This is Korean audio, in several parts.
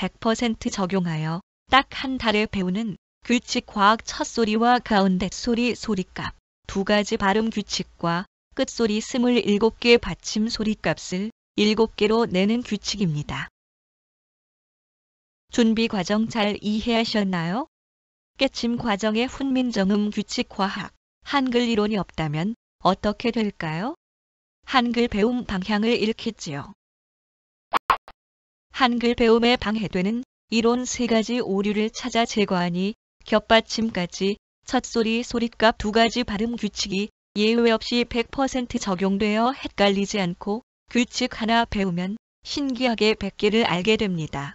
100% 적용하여 딱 한 달에 배우는 규칙 과학 첫소리와 가운데 소리 소리값 두 가지 발음 규칙과 끝소리 27개 받침 소리값을 7개로 내는 규칙입니다. 준비 과정 잘 이해하셨나요? 깨침 과정의 훈민정음 규칙 과학, 한글 이론이 없다면 어떻게 될까요? 한글 배움 방향을 잃겠지요. 한글 배움에 방해되는 이론 3가지 오류를 찾아 제거하니 겹받침까지 첫소리 소리값 두 가지 발음 규칙이 예외 없이 100% 적용되어 헷갈리지 않고 규칙 하나 배우면 신기하게 100개를 알게 됩니다.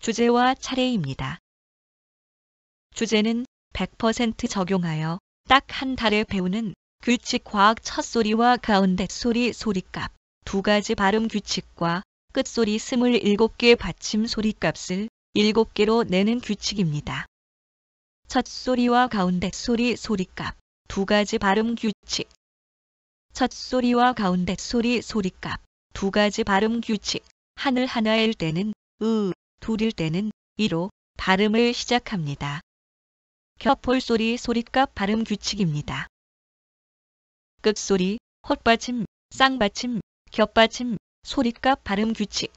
주제와 차례입니다. 주제는 100% 적용하여 딱 한 달에 배우는 규칙 과학 첫소리와 가운데 소리 소리값 두 가지 발음 규칙과 끝소리 27개 받침 소리값을 7개로 내는 규칙입니다. 첫소리와 가운데 소리 소리값 두 가지 발음 규칙. 첫소리와 가운데 소리 소리값 두 가지 발음 규칙. 하늘 하나일 때는 둘일 때는 이로 발음을 시작합니다. 겹볼소리 소리값 발음 규칙입니다. 끝소리, 헛받침, 쌍받침, 겹받침, 소리값 발음 규칙.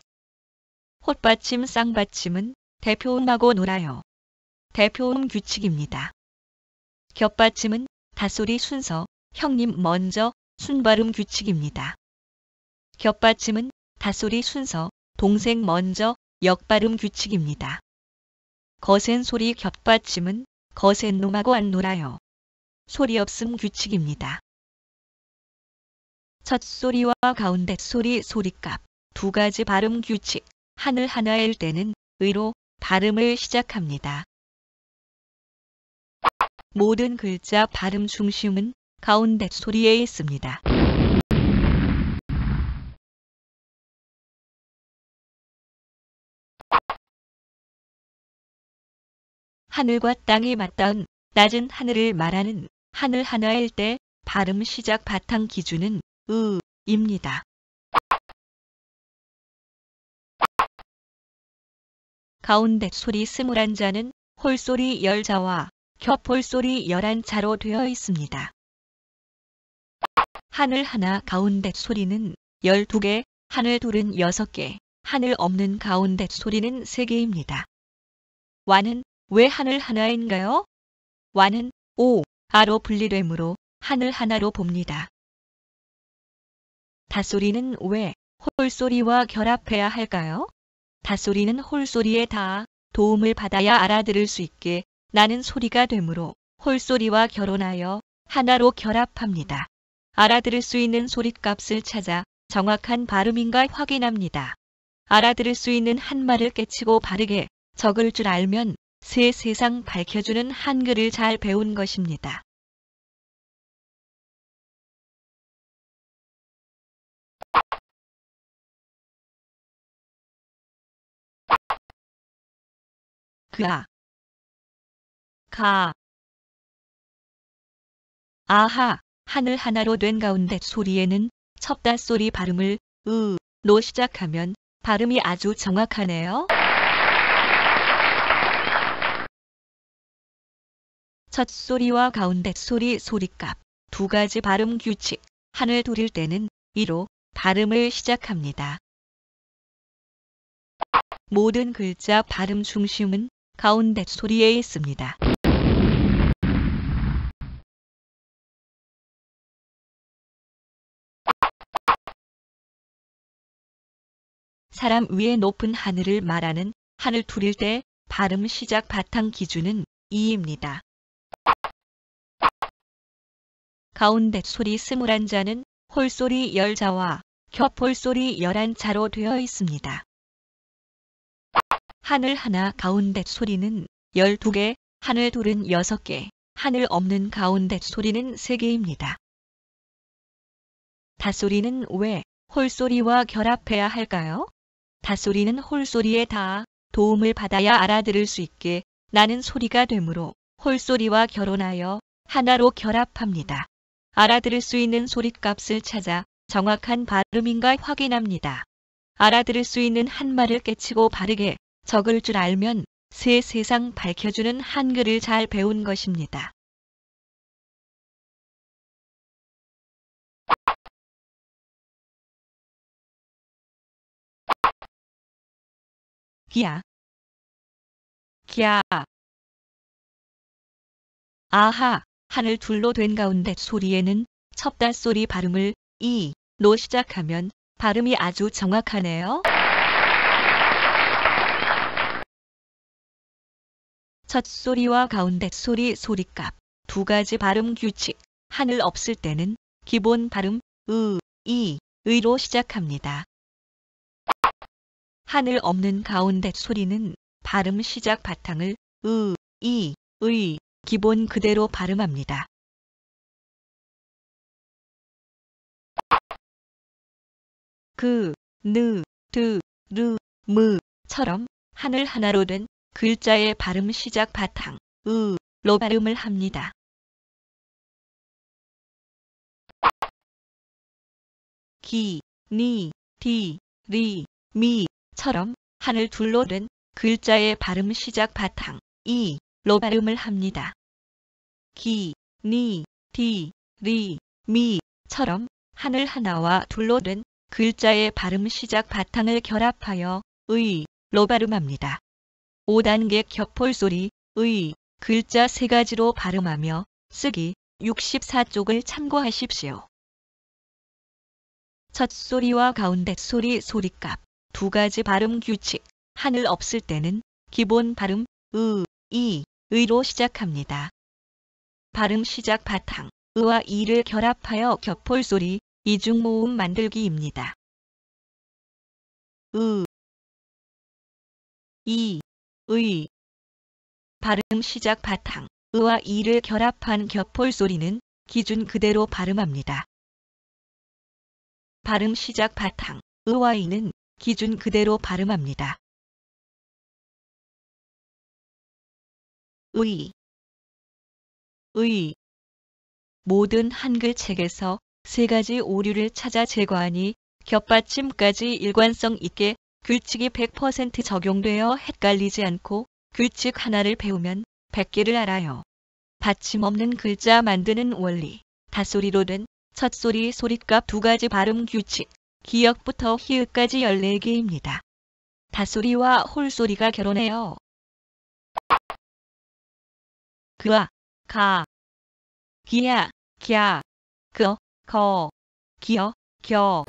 헛받침, 쌍받침은 대표음하고 놀아요. 대표음 규칙입니다. 겹받침은 다소리 순서, 형님 먼저, 순발음 규칙입니다. 겹받침은 다소리 순서, 동생 먼저, 역발음 규칙입니다. 거센 소리 겹받침은 거센 놈하고 안 놀아요. 소리 없음 규칙입니다. 첫소리와 가운데 소리 소리값 두 가지 발음 규칙. 하늘 하나일 때는 의로 발음을 시작합니다. 모든 글자 발음 중심은 가운데 소리에 있습니다. 하늘과 땅이 맞닿은 낮은 하늘을 말하는 하늘 하나일 때 발음 시작 바탕 기준은 입니다. 가운데 소리 21자는 홀소리 10자와 겹홀소리 11자로 되어 있습니다. 하늘 하나 가운데 소리는 12개, 하늘 둘은 6개, 하늘 없는 가운데 소리는 3개입니다. 와는 왜 하늘 하나인가요? 와는 아로 분리되므로 하늘 하나로 봅니다. 다소리는 왜 홀소리와 결합해야 할까요? 다소리는 홀소리에 닿아 도움을 받아야 알아들을 수 있게 나는 소리가 되므로 홀소리와 결혼하여 하나로 결합합니다. 알아들을 수 있는 소리값을 찾아 정확한 발음인가 확인합니다. 알아들을 수 있는 한말을 깨치고 바르게 적을 줄 알면 새 세상 밝혀주는 한글을 잘 배운 것입니다. 아하, 하늘 하나로 된 가운데 소리에는 첩다소리 발음을 로 시작하면 발음이 아주 정확하네요. 첫소리와 가운데 소리 소리값 두 가지 발음 규칙. 하늘 둘일 때는 이로 발음을 시작합니다. 모든 글자 발음 중심은 가운데 소리에 있습니다. 사람 위에 높은 하늘을 말하는 하늘 둘일 때 발음 시작 바탕 기준은 이입니다. 가운데 소리 21자는 홀소리 10자와 겹홀소리 11자로 되어 있습니다. 하늘 하나 가운데 소리는 12개, 하늘 둘은 6개, 하늘 없는 가운데 소리는 3개입니다. 다소리는 왜 홀소리와 결합해야 할까요? 다소리는 홀소리에 닿아 도움을 받아야 알아들을 수 있게 나는 소리가 되므로 홀소리와 결혼하여 하나로 결합합니다. 알아들을 수 있는 소리값을 찾아 정확한 발음인가 확인합니다. 알아들을 수 있는 한말을 깨치고 바르게 적을 줄 알면 새 세상 밝혀주는 한글을 잘 배운 것입니다. 기야, 기야. 아하, 하늘 둘로 된 가운데 소리에는 첩다 소리 발음을 이로 시작하면 발음이 아주 정확하네요. 첫 소리와 가운데 소리 소리값 두 가지 발음 규칙. 하늘 없을 때는 기본 발음 의로 시작합니다. 하늘 없는 가운데 소리는 발음 시작 바탕을 의 기본 그대로 발음합니다. 그, 느, 드, 르, 무처럼 하늘 하나로 된 글자의 발음 시작 바탕 로 발음을 합니다. 기, 니, 디, 리, 미처럼 하늘 둘로 된 글자의 발음 시작 바탕 이로 발음을 합니다. 기, 니, 디, 리, 미처럼 하늘 하나와 둘로 된 글자의 발음 시작 바탕을 결합하여 의로 발음합니다. 5단계 겹폴소리 의 글자 3가지로 발음하며 쓰기 64쪽을 참고하십시오. 첫 소리와 가운데 소리 소리값 두 가지 발음 규칙. 하늘 없을 때는 기본 발음 의로 시작합니다. 발음 시작 바탕 의와 이를 결합하여 겹폴소리 이중모음 만들기입니다. 의 발음 시작 바탕 의와 이를 결합한 겹폴소리는 기준 그대로 발음합니다. 발음 시작 바탕 의와 이는 기준 그대로 발음합니다. 의 모든 한글 책에서 3가지 오류를 찾아 제거하니 겹받침까지 일관성 있게 규칙이 100% 적용되어 헷갈리지 않고 규칙 하나를 배우면 100개를 알아요. 받침 없는 글자 만드는 원리. 다소리로 된 첫 소리 소리값 두 가지 발음 규칙. 기역부터 히읗까지 14개입니다. 다소리와 홀소리가 결혼해요. 그와 가, 기야, 갸, 거, 거, 기어, 겨.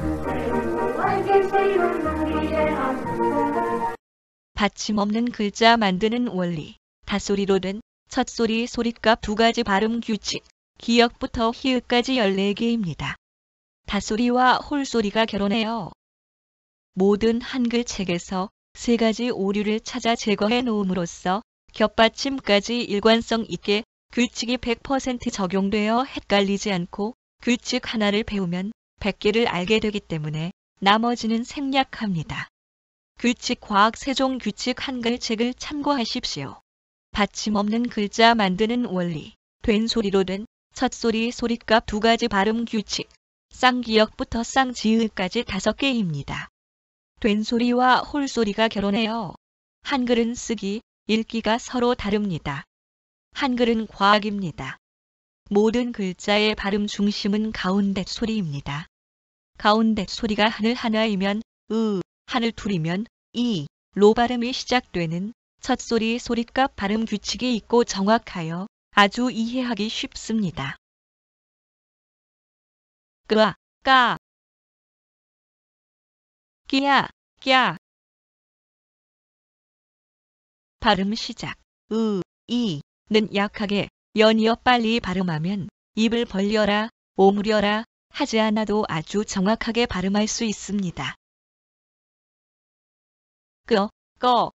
받침 없는 글자 만드는 원리. 다소리로 된 첫 소리 소리값 두 가지 발음 규칙. 기역부터 히읗까지 14개입니다. 다소리와 홀소리가 결혼해요. 모든 한글 책에서 3가지 오류를 찾아 제거해 놓음으로써 겹받침까지 일관성 있게 규칙이 100% 적용되어 헷갈리지 않고 규칙 하나를 배우면 100개를 알게 되기 때문에 나머지는 생략합니다. 규칙 과학 세종 규칙 한글 책을 참고하십시오. 받침 없는 글자 만드는 원리. 된 소리로 된 첫 소리 소리값 두 가지 발음 규칙. 쌍기역부터 쌍지읒까지 5개입니다. 된 소리와 홀소리가 결혼해요. 한글은 쓰기, 읽기가 서로 다릅니다. 한글은 과학입니다. 모든 글자의 발음 중심은 가운데 소리입니다. 가운데 소리가 하늘 하나이면 하늘 둘이면 로 발음이 시작되는 첫 소리 소리값 발음 규칙이 있고 정확하여 아주 이해하기 쉽습니다. 끄아, 까, 끼야, 꺄. 발음 시작 이는 약하게 연이어 빨리 발음하면 입을 벌려라, 오므려라 하지 않아도 아주 정확하게 발음할 수 있습니다. 끄어, 꺼,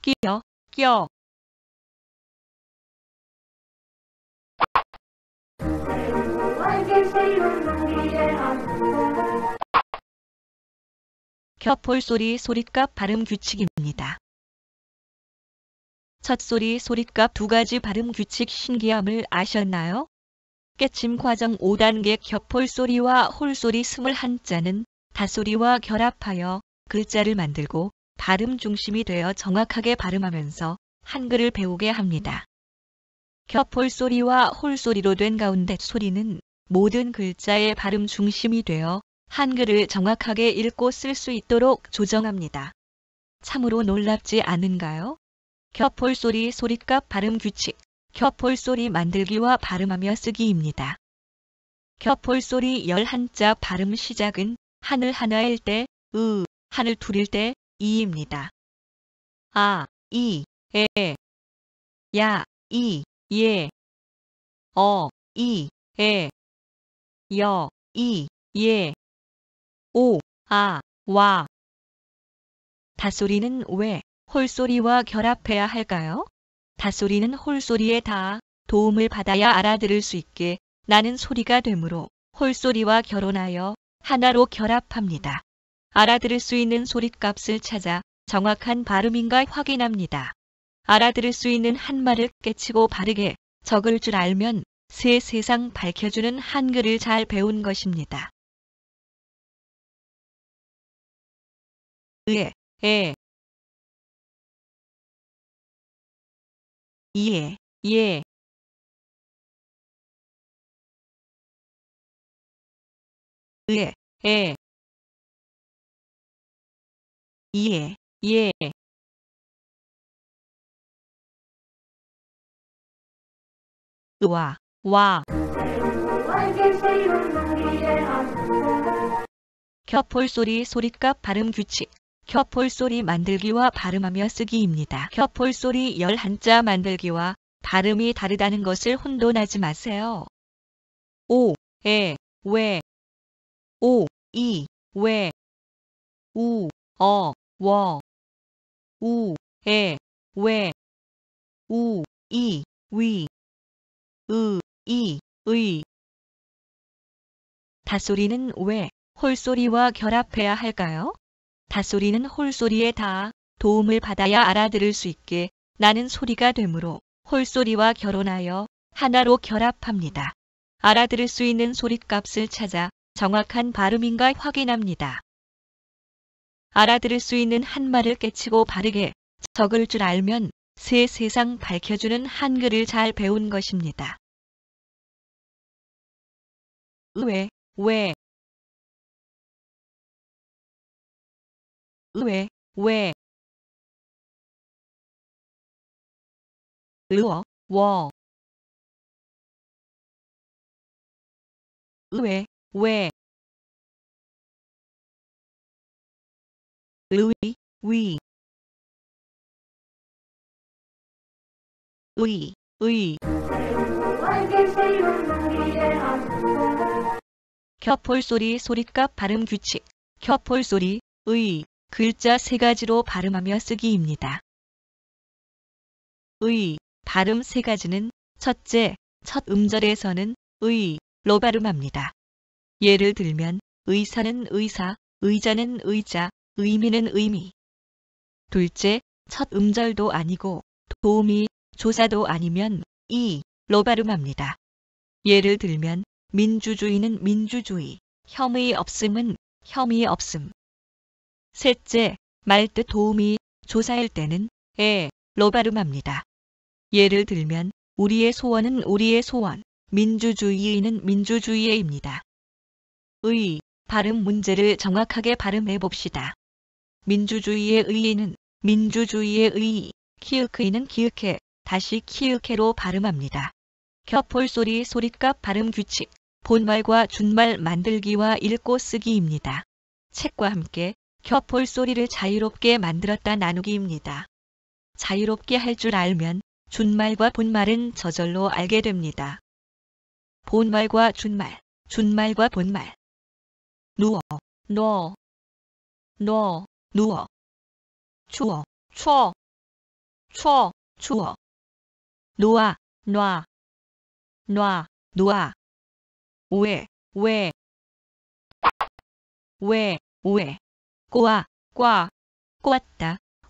끼어, 껴. 겹폴소리 소리값 발음 규칙입니다. 첫 소리 소리값 두 가지 발음 규칙 신기함을 아셨나요? 깨침 과정 5단계 겹폴소리와 홀소리 21자는 다소리와 결합하여 글자를 만들고 발음 중심이 되어 정확하게 발음하면서 한글을 배우게 합니다. 겹홀소리와 홀소리로 된 가운데 소리는 모든 글자의 발음 중심이 되어 한글을 정확하게 읽고 쓸 수 있도록 조정합니다. 참으로 놀랍지 않은가요? 겹홀소리 소리값 발음 규칙, 겹홀소리 만들기와 발음하며 쓰기입니다. 겹홀소리 11자 발음 시작은 하늘 하나일 때, 하늘 둘일 때, 이입니다. 아, 이, 에, 야, 이, 예, 이, 에, 여, 이, 예, 오, 아, 와. 닷소리는 왜 홀소리와 결합해야 할까요? 닷소리는 홀소리에 닿아 도움을 받아야 알아들을 수 있게 나는 소리가 되므로 홀소리와 결혼하여 하나로 결합합니다. 알아들을 수 있는 소리값을 찾아 정확한 발음인가 확인합니다. 알아들을 수 있는 한말을 깨치고 바르게 적을 줄 알면 새 세상 밝혀주는 한글을 잘 배운 것입니다. 에, 이에, 예, 에, 이에, 예, 으와, 와. 겹홀소리 소리값 발음 규칙, 겹홀소리 만들기와 발음하며 쓰기입니다. 겹홀소리 11자 만들기와 발음이 다르다는 것을 혼돈하지 마세요. 오, 에, 왜, 오, 이, 왜, 우, 워, 우, 에, 왜, 우, 이, 위, 이, 의. 닷소리는 왜 홀소리와 결합해야 할까요? 닷소리는 홀소리에 닿아 도움을 받아야 알아들을 수 있게 나는 소리가 되므로 홀소리와 결혼하여 하나로 결합합니다. 알아들을 수 있는 소리값을 찾아 정확한 발음인가 확인합니다. 알아들을 수 있는 한말을 깨치고 바르게 적을 줄 알면 새 세상 밝혀주는 한글을 잘 배운 것입니다. 왜, 왜, 워, 왜, 위, 의. 겹홀소리 소리값 발음 규칙, 겹홀소리, 의, 글자 3가지로 발음하며 쓰기입니다. 의, 발음 3가지는 첫째, 첫 음절에서는 의로 발음합니다. 예를 들면 의사는 의사, 의자는 의자, 의미는 의미. 둘째, 첫 음절도 아니고 도우미, 조사도 아니면 이로 발음합니다. 예를 들면 민주주의는 민주주의, 혐의 없음은 혐의 없음. 셋째, 말뜻 도우미, 조사일 때는 에로 발음합니다. 예를 들면 우리의 소원은 우리의 소원, 민주주의는 민주주의에입니다. 의, 발음 문제를 정확하게 발음해 봅시다. 민주주의의 의는 민주주의의 의, 키읔의는 키읔해, 다시 키읔해로 발음합니다. 겹홀소리 소리값 발음 규칙, 본말과 준말 만들기와 읽고 쓰기입니다. 책과 함께 겹홀소리를 자유롭게 만들었다 나누기입니다. 자유롭게 할 줄 알면 준말과 본말은 저절로 알게 됩니다. 본말과 준말, 준말과 본말. 누워, 누워, 추워, 추워. 놓아, 놔. 왜.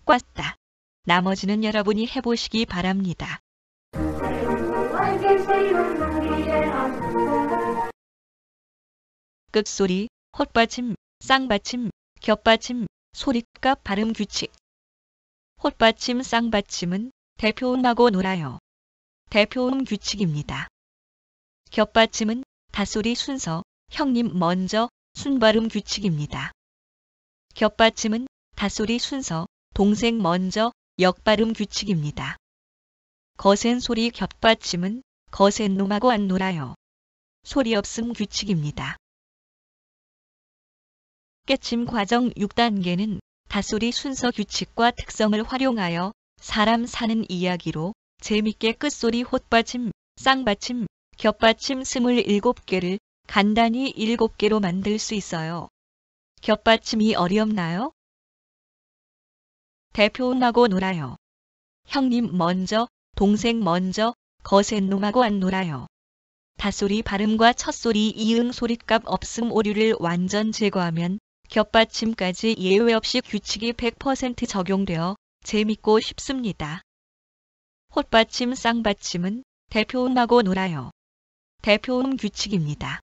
꼬았다. 나머지는 여러분이 해보시기 바랍니다. 끝소리, 헛받침, 쌍받침, 겹받침, 소리값 발음 규칙. 홑받침 쌍받침은 대표음하고 놀아요. 대표음 규칙입니다. 겹받침은 닷소리 순서, 형님 먼저, 순발음 규칙입니다. 겹받침은 닷소리 순서, 동생 먼저, 역발음 규칙입니다. 거센 소리 겹받침은 거센 놈하고 안 놀아요. 소리 없음 규칙입니다. 깨침 과정 6단계는 닷소리 순서 규칙과 특성을 활용하여 사람 사는 이야기로 재밌게 끝소리 홑받침, 쌍받침, 겹받침 27개를 간단히 7개로 만들 수 있어요. 겹받침이 어렵나요? 대표음하고 놀아요. 형님 먼저, 동생 먼저, 거센 놈하고 안 놀아요. 닷소리 발음과 첫소리 이응 소리값 없음 오류를 완전 제거하면 겹받침까지 예외 없이 규칙이 100% 적용되어 재밌고 쉽습니다. 홑받침 쌍받침은 대표음하고 놀아요. 대표음 규칙입니다.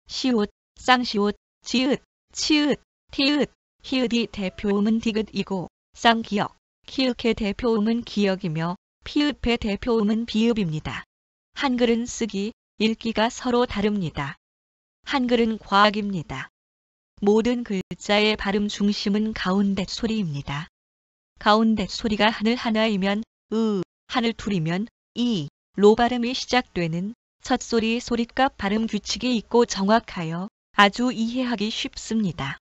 시옷, 쌍시옷, 지읒, 치읒, 티읒, 히읗이 대표음은 디귿이고 쌍기역, 키읔의 대표음은 기역이며 피읍의 대표음은 비읍입니다. 한글은 쓰기, 읽기가 서로 다릅니다. 한글은 과학입니다. 모든 글자의 발음 중심은 가운데 소리입니다. 가운데 소리가 하늘 하나이면 하늘 둘이면 로 발음이 시작되는 첫소리 소리값 발음 규칙이 있고 정확하여 아주 이해하기 쉽습니다.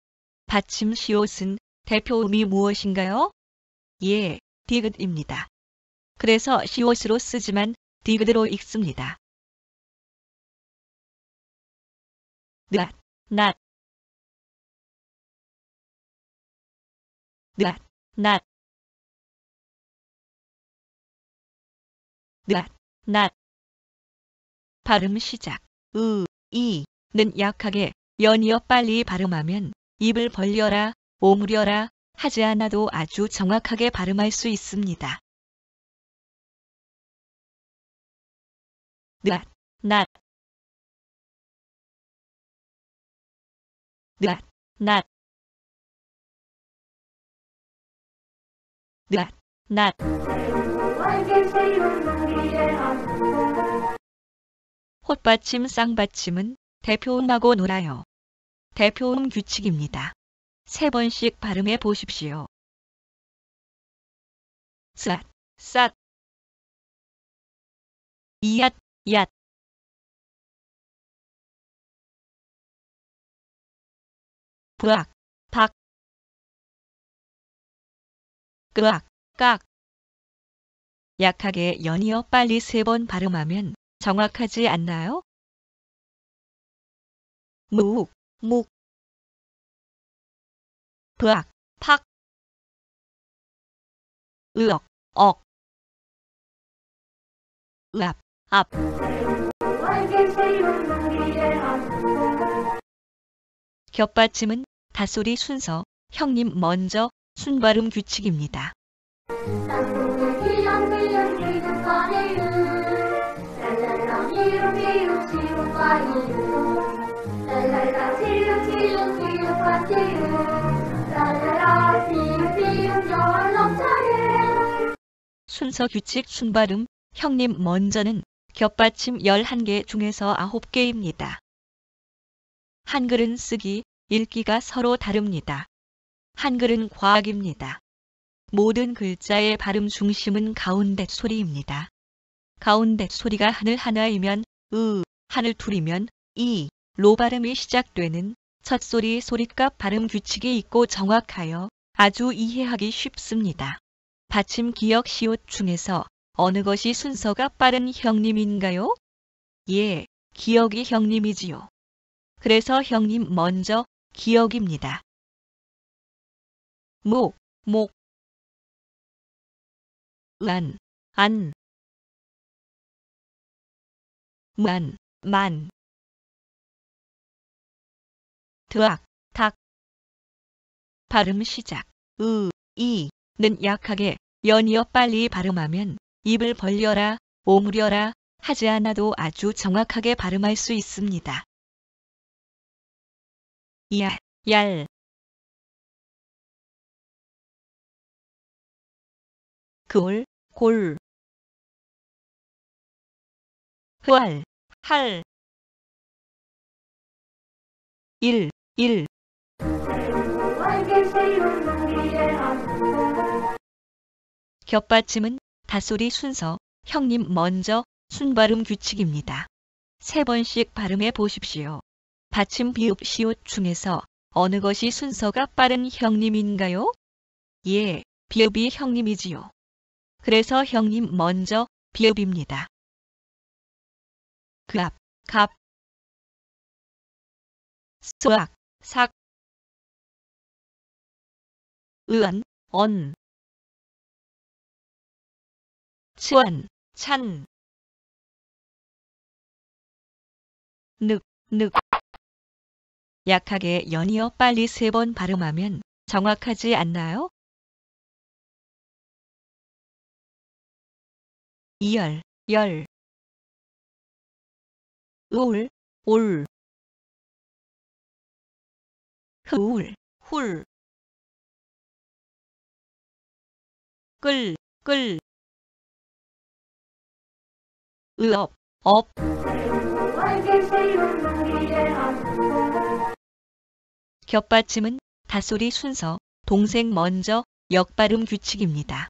받침 시옷은 대표음이 무엇인가요? 예, 디귿입니다. 그래서 시옷으로 쓰지만 디귿으로 읽습니다. 낫, 낫, 낫, 낫, 낫, 낫. 발음 시작. 이는 약하게 연이어 빨리 발음하면 입을 벌려라, 오므려라 하지 않아도 아주 정확하게 발음할 수 있습니다. 낫, 낫, 낫, 낫, 낫, 낫. 홑받침 쌍받침은 대표음하고 놀아요. 대표음 규칙입니다. 3번씩 발음해 보십시오. 앗, 쌌, 이얏, 얏. 브악, 박, 끄악, 깍. 약하게 연이어 빨리 3번 발음하면 정확하지 않나요? 묵, 묵, 브악, 팍, 으억, 억, 으압, 앞. 겹받침은 닷소리 순서, 형님 먼저, 순발음 규칙입니다. 순서 규칙 순발음, 형님 먼저는 겹받침 11개 중에서 9개입니다. 한글은 쓰기, 읽기가 서로 다릅니다. 한글은 과학입니다. 모든 글자의 발음 중심은 가운데 소리입니다. 가운데 소리가 하늘 하나이면 하늘 둘이면 로 발음이 시작되는 첫소리 소리값 발음 규칙이 있고 정확하여 아주 이해하기 쉽습니다. 받침 기역 시옷 중에서 어느 것이 순서가 빠른 형님인가요? 예, 기역이 형님이지요. 그래서 형님 먼저 기역입니다. 목, 안, 만, 드악, 닭. 발음 시작. 이는 약하게 연이어 빨리 발음하면 입을 벌려라, 오므려라 하지 않아도 아주 정확하게 발음할 수 있습니다. 얄, 그올, 골, 흐알, 할, 일, 겹받침은 닷소리 순서, 형님 먼저 순발음 규칙입니다. 3번씩 발음해 보십시오. 받침 비읍 시옷 중에서 어느 것이 순서가 빠른 형님인가요? 예, 비읍이 형님이지요. 그래서 형님 먼저 비읍입니다. 그 앞, 갑, 수악, 삭, 의안, 언, 치완, 찬, 늑, 약하게 연이어 빨리 3번 발음하면 정확하지 않나요? 이열, 열, 울, 올, 흐울, 훌, 끌, 의업, 업. 겹받침은 닷소리 순서, 동생 먼저 역발음 규칙입니다.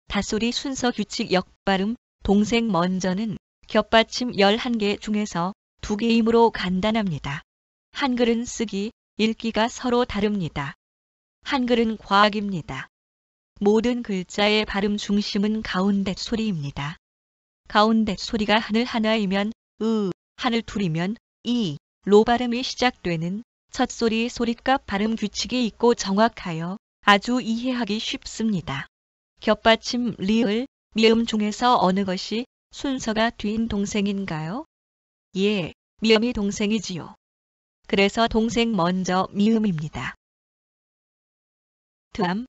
닷소리 순서 규칙 역발음, 동생 먼저는 겹받침 11개 중에서 2개이므로 간단합니다. 한글은 쓰기, 읽기가 서로 다릅니다. 한글은 과학입니다. 모든 글자의 발음 중심은 가운데 소리입니다. 가운데 소리가 하늘 하나이면 하늘 둘이면 로 발음이 시작되는 첫 소리 소리값 발음 규칙이 있고 정확하여 아주 이해하기 쉽습니다. 겹받침 리을, 미음 중에서 어느 것이 순서가 뒤인 동생인가요? 예, 미음이 동생이지요. 그래서 동생 먼저 미음입니다. 담,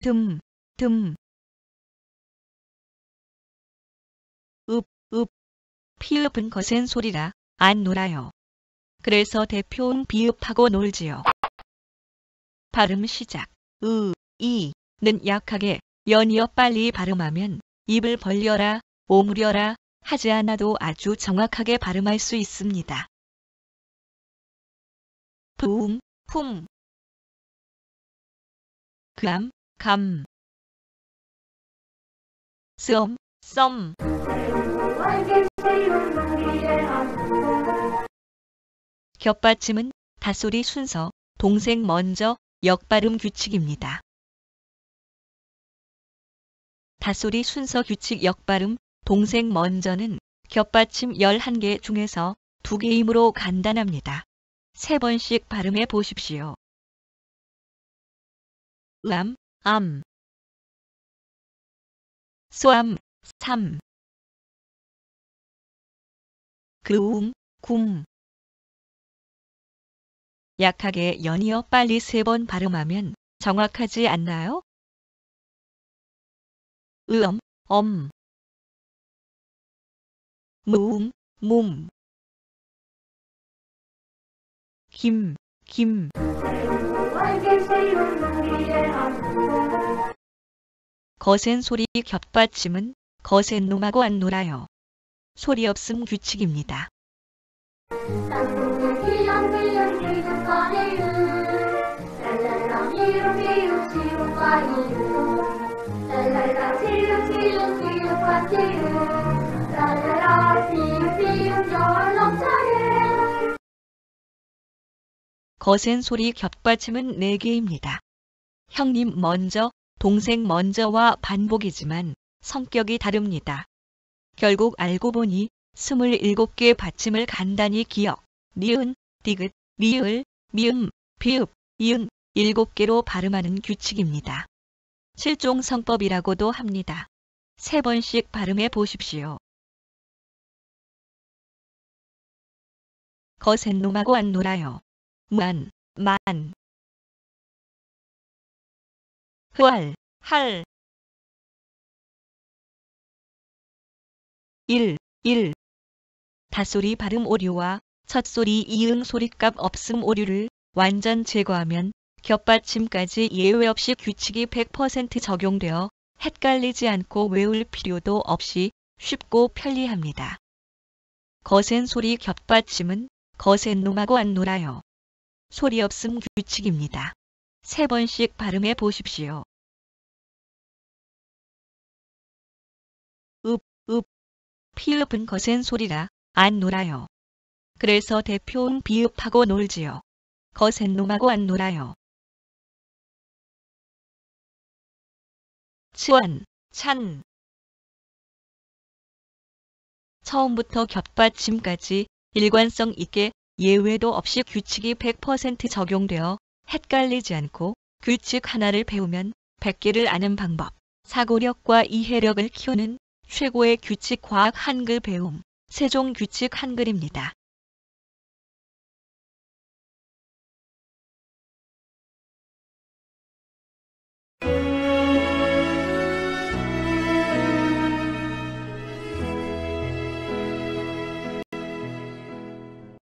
듬, 피읍은 거센 소리라 안 놀아요. 그래서 대표음 비읍하고 놀지요. 발음 시작, 는 약하게 연이어 빨리 발음하면 입을 벌려라, 오므려라 하지 않아도 아주 정확하게 발음할 수 있습니다. 부음, 품, 감, 썸, 겹받침은 닷소리 순서, 동생 먼저 역발음 규칙입니다. 닷소리 순서 규칙 역발음, 동생 먼저는 겹받침 11개 중에서 2개이므로 간단합니다. 3번씩 발음해 보십시오. 암, 쏘암, 삼, 굼, 약하게 연이어 빨리 3번 발음하면 정확하지 않나요? 엄, 몸, 김. 거센 소리 겹받침은 거센 놈하고 안 놀아요. 소리 없음 규칙입니다. 거센 소리 겹받침은 4개입니다. 형님 먼저, 동생 먼저와 반복이지만 성격이 다릅니다. 결국 알고 보니 27개 받침을 간단히 기억, 니은, 디귿, 리을, 미음, 비읍, 이응 7개로 발음하는 규칙입니다. 실종성법이라고도 합니다. 3번씩 발음해 보십시오. 거센 놈하고 안 놀아요. 무안, 만, 흐알, 할, 일, 다소리 발음 오류와 첫소리 이응 소리값 없음 오류를 완전 제거하면 겹받침까지 예외 없이 규칙이 100% 적용되어 헷갈리지 않고 외울 필요도 없이 쉽고 편리합니다. 거센 소리 겹받침은 거센 놈하고 안 놀아요. 소리 없음 규칙입니다. 3번씩 발음해 보십시오. 읍, 피읍은 거센 소리라 안 놀아요. 그래서 대표음 비읍하고 놀지요. 거센 놈하고 안 놀아요. 츠원, 찬. 처음부터 겹받침까지 일관성 있게 예외도 없이 규칙이 100% 적용되어 헷갈리지 않고 규칙 하나를 배우면 100개를 아는 방법, 사고력과 이해력을 키우는 최고의 규칙 과학 한글 배움, 세종규칙 한글입니다.